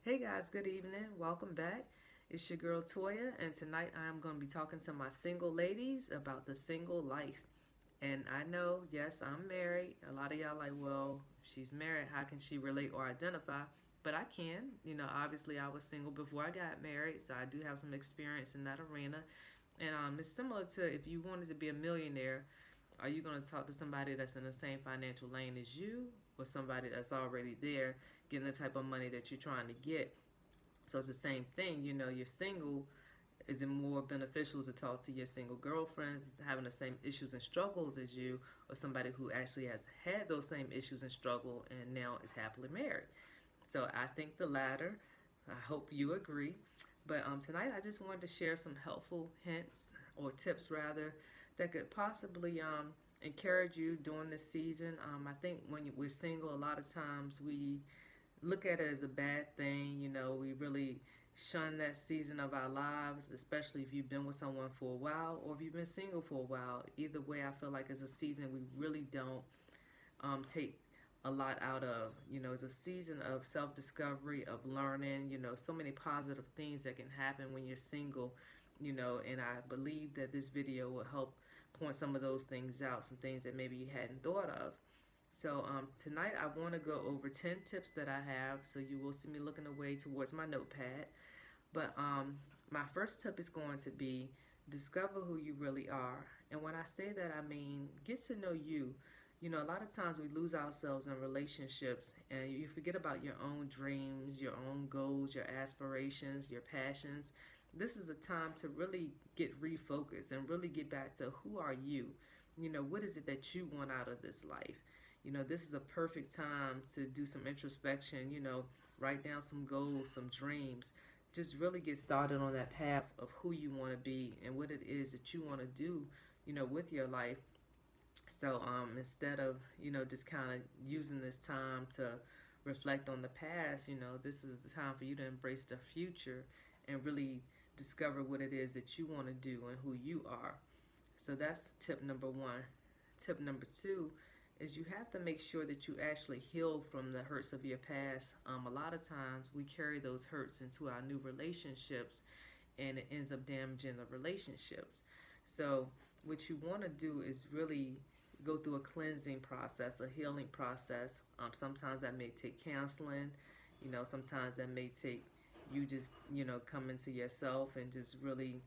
Hey guys, good evening. Welcome back. It's your girl Toya, and tonight I'm going to be talking to my single ladies about the single life. And I know, yes, I'm married. A lot of y'all like, well, if she's married, how can she relate or identify? But I can. Obviously I was single before I got married, so I do have some experience in that arena. And it's similar to if you wanted to be a millionaire, are you going to talk to somebody that's in the same financial lane as you or somebody that's already there getting the type of money that you're trying to get? So it's the same thing. You're single. Is it more beneficial to talk to your single girlfriends having the same issues and struggles as you, or somebody who actually has had those same issues and struggle and now is happily married? So I think the latter. I hope you agree. But tonight I just wanted to share some helpful hints or tips rather that could possibly encourage you during this season. I think when we're single, a lot of times we look at it as a bad thing. We really shun that season of our lives, especially if you've been with someone for a while or if you've been single for a while. Either way, I feel like it's a season we really don't take a lot out of. It's a season of self discovery, of learning, so many positive things that can happen when you're single, and I believe that this video will help point some of those things out, some things that maybe you hadn't thought of. So tonight I want to go over 10 tips that I have. So you will see me looking away towards my notepad. But my first tip is going to be discover who you really are. And when I say that, I mean get to know you. A lot of times we lose ourselves in relationships and you forget about your own dreams, your own goals, your aspirations, your passions. This is a time to really get refocused and really get back to who are you? What is it that you want out of this life? This is a perfect time to do some introspection, write down some goals, some dreams. Just really get started on that path of who you want to be and what it is that you want to do, with your life. So instead of, just kind of using this time to reflect on the past, this is the time for you to embrace the future and really discover what it is that you want to do and who you are. So that's tip number one. Tip number two is you have to make sure that you actually heal from the hurts of your past. A lot of times we carry those hurts into our new relationships and it ends up damaging the relationships. So what you want to do is really go through a cleansing process, a healing process. Sometimes that may take counseling. Sometimes that may take you just, coming to yourself and just really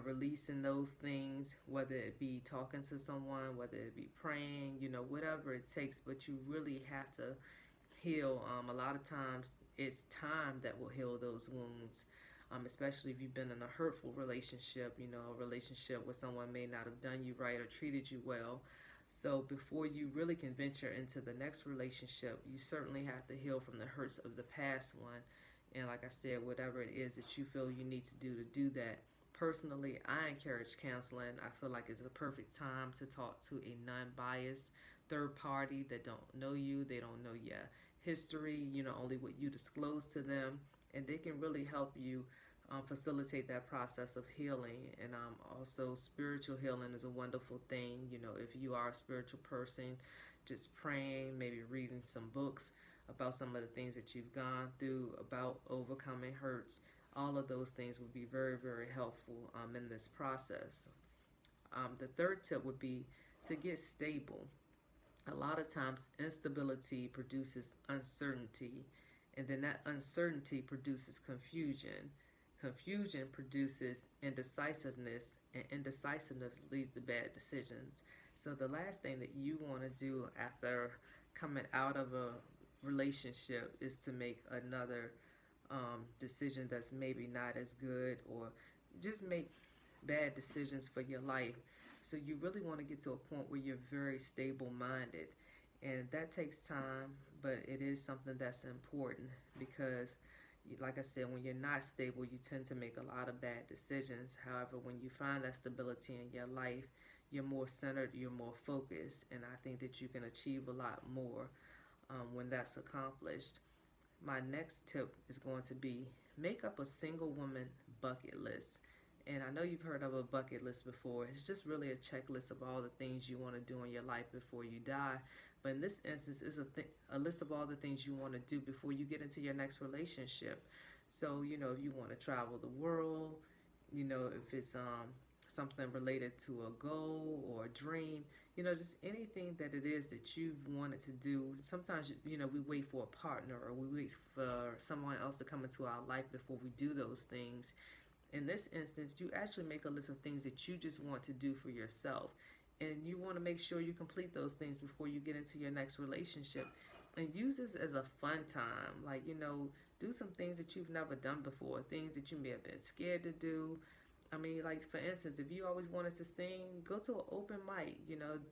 releasing those things, whether it be talking to someone, whether it be praying, whatever it takes, but you really have to heal. A lot of times it's time that will heal those wounds, especially if you've been in a hurtful relationship, a relationship where someone may not have done you right or treated you well. So before you really can venture into the next relationship, you certainly have to heal from the hurts of the past one. And like I said, whatever it is that you feel you need to do that. Personally, I encourage counseling. I feel like it's a perfect time to talk to a non-biased third party that don't know you. They don't know your history, only what you disclose to them. And they can really help you facilitate that process of healing. And also, spiritual healing is a wonderful thing. If you are a spiritual person, just praying, maybe reading some books about some of the things that you've gone through, about overcoming hurts. All of those things would be very, very helpful in this process. The third tip would be to get stable. A lot of times, instability produces uncertainty, and then that uncertainty produces confusion. Confusion produces indecisiveness, and indecisiveness leads to bad decisions. So, the last thing that you want to do after coming out of a relationship is to make another decision that's maybe not as good or just make bad decisions for your life. So you really want to get to a point where you're very stable minded. And that takes time, but it is something that's important because, like I said, when you're not stable, you tend to make a lot of bad decisions. However, when you find that stability in your life, you're more centered, you're more focused, and I think that you can achieve a lot more when that's accomplished. My next tip is going to be make up a single woman bucket list. And I know you've heard of a bucket list before. It's just really a checklist of all the things you want to do in your life before you die. But in this instance, it's a list of all the things you want to do before you get into your next relationship. So, if you want to travel the world, if it's something related to a goal or a dream, just anything that it is that you've wanted to do. Sometimes, we wait for a partner or we wait for someone else to come into our life before we do those things. In this instance, you actually make a list of things that you just want to do for yourself. And you want to make sure you complete those things before you get into your next relationship. And use this as a fun time. Like, do some things that you've never done before, things that you may have been scared to do. I mean, like, for instance, if you always wanted to sing, go to an open mic,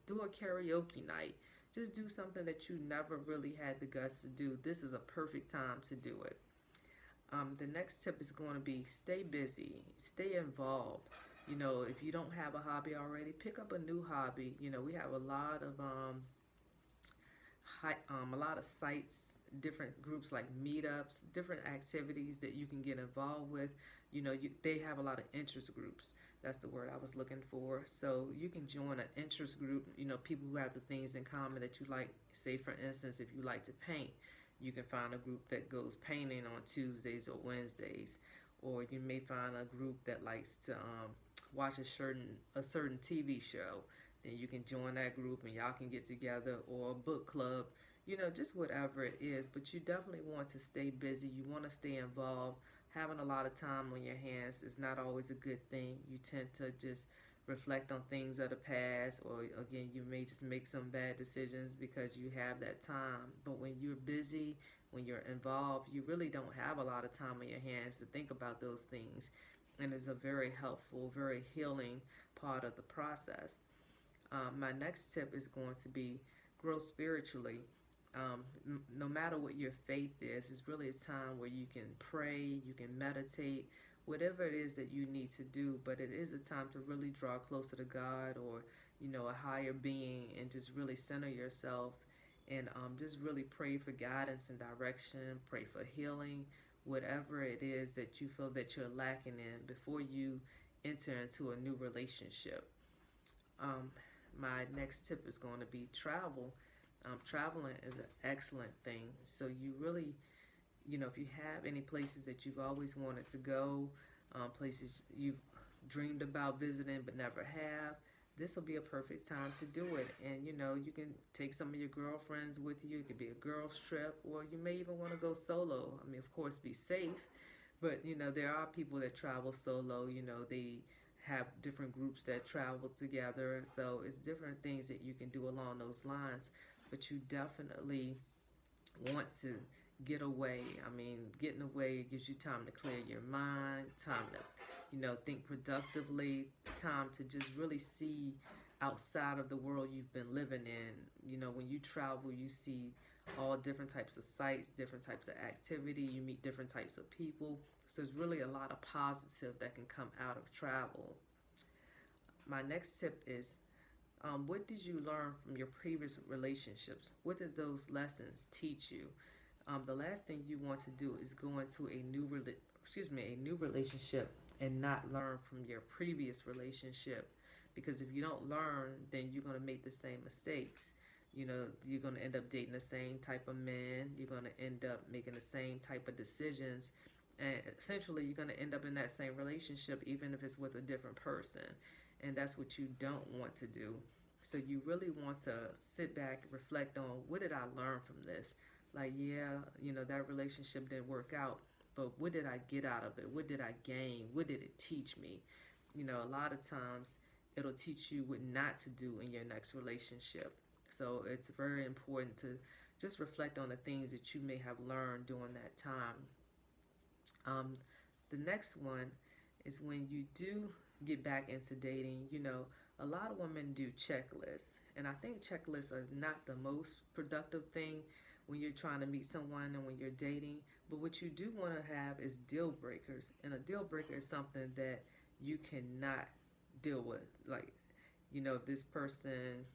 do a karaoke night. Just do something that you never really had the guts to do. This is a perfect time to do it. The next tip is going to be stay busy, stay involved. If you don't have a hobby already, pick up a new hobby. We have a lot of sites, different groups like meetups, different activities that you can get involved with. They have a lot of interest groups. That's the word I was looking for. So you can join an interest group, people who have the things in common that you like. Say, for instance, if you like to paint, you can find a group that goes painting on Tuesdays or Wednesdays. Or you may find a group that likes to watch a certain TV show. Then you can join that group and y'all can get together, or a book club, just whatever it is. But you definitely want to stay busy. You want to stay involved. Having a lot of time on your hands is not always a good thing. You tend to just reflect on things of the past, or again, you may just make some bad decisions because you have that time. But when you're busy, when you're involved, you really don't have a lot of time on your hands to think about those things. And it's a very helpful, very healing part of the process. My next tip is going to be grow spiritually. No matter what your faith is, it's really a time where you can pray, you can meditate, whatever it is that you need to do. But it is a time to really draw closer to God, or a higher being, and just really center yourself, and just really pray for guidance and direction, pray for healing, whatever it is that you feel that you're lacking in before you enter into a new relationship. My next tip is going to be travel. Traveling is an excellent thing. So you really, if you have any places that you've always wanted to go, places you've dreamed about visiting but never have, this will be a perfect time to do it. And you can take some of your girlfriends with you. It could be a girls trip, or you may even want to go solo. I mean, of course, be safe, but there are people that travel solo. They have different groups that travel together, so it's different things that you can do along those lines. But you definitely want to get away. I mean, getting away gives you time to clear your mind, time to think productively, time to just really see outside of the world you've been living in. When you travel, you see all different types of sights, different types of activity, you meet different types of people. So there's really a lot of positive that can come out of travel. My next tip is, what did you learn from your previous relationships? What did those lessons teach you? The last thing you want to do is go into a new relationship and not learn from your previous relationship. Because if you don't learn, then you're going to make the same mistakes. You're going to end up dating the same type of men. You're going to end up making the same type of decisions. And essentially, you're going to end up in that same relationship, even if it's with a different person. And that's what you don't want to do. So you really want to sit back and reflect on, what did I learn from this? Like, yeah, that relationship didn't work out, but what did I get out of it? What did I gain? What did it teach me? A lot of times it'll teach you what not to do in your next relationship. So it's very important to just reflect on the things that you may have learned during that time. The next one is, when you do get back into dating, a lot of women do checklists. And I think checklists are not the most productive thing when you're trying to meet someone and when you're dating. But what you do want to have is deal breakers. And a deal breaker is something that you cannot deal with. Like, if this person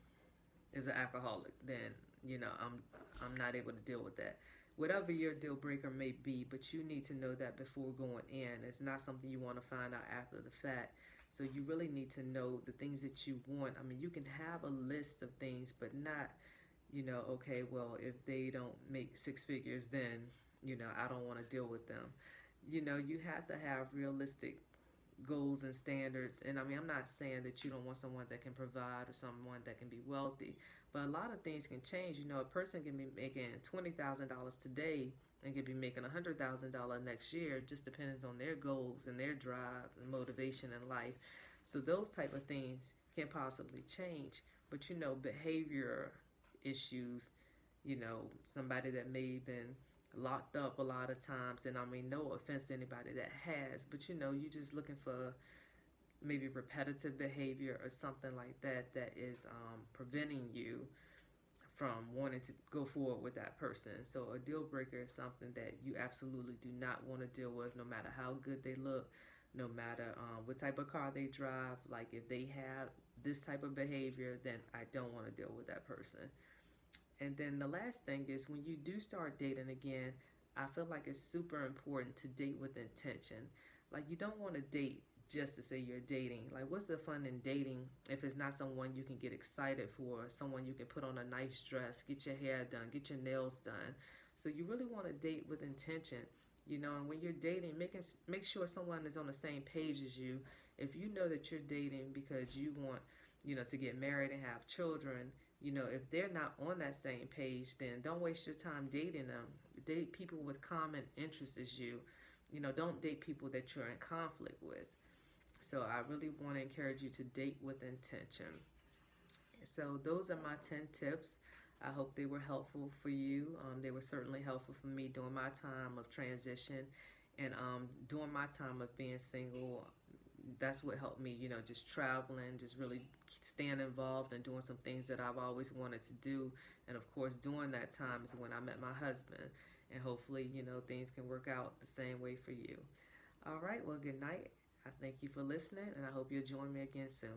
is an alcoholic, then, I'm not able to deal with that. Whatever your deal breaker may be, but you need to know that before going in. It's not something you want to find out after the fact. So you really need to know the things that you want. I mean, you can have a list of things, but not, Okay, well, if they don't make six figures, then, I don't want to deal with them. You have to have realistic goals and standards. And I mean, I'm not saying that you don't want someone that can provide or someone that can be wealthy, but a lot of things can change. A person can be making $20,000 today and can be making $100,000 next year. It just depends on their goals and their drive and motivation in life. So those type of things can possibly change. But behavior issues, somebody that may have been locked up a lot of times, and I mean, no offense to anybody that has, but you're just looking for maybe repetitive behavior or something like that that is preventing you from wanting to go forward with that person. So a deal breaker is something that you absolutely do not want to deal with, no matter how good they look, no matter what type of car they drive. Like if they have this type of behavior, then I don't want to deal with that person. And then the last thing is, when you do start dating again, I feel like it's super important to date with intention. Like, you don't want to date just to say you're dating. Like, what's the fun in dating if it's not someone you can get excited for, someone you can put on a nice dress, get your hair done, get your nails done? So you really want to date with intention. And when you're dating, make sure someone is on the same page as you. If you know that you're dating because you want, to get married and have children, if they're not on that same page, then don't waste your time dating them. Date people with common interests as you. Don't date people that you're in conflict with. So I really want to encourage you to date with intention. So those are my 10 tips. I hope they were helpful for you. They were certainly helpful for me during my time of transition, and during my time of being single. That's what helped me, just traveling, just really staying involved and doing some things that I've always wanted to do. And of course, during that time is when I met my husband. And hopefully, things can work out the same way for you. All right, well, good night. I thank you for listening, and I hope you'll join me again soon.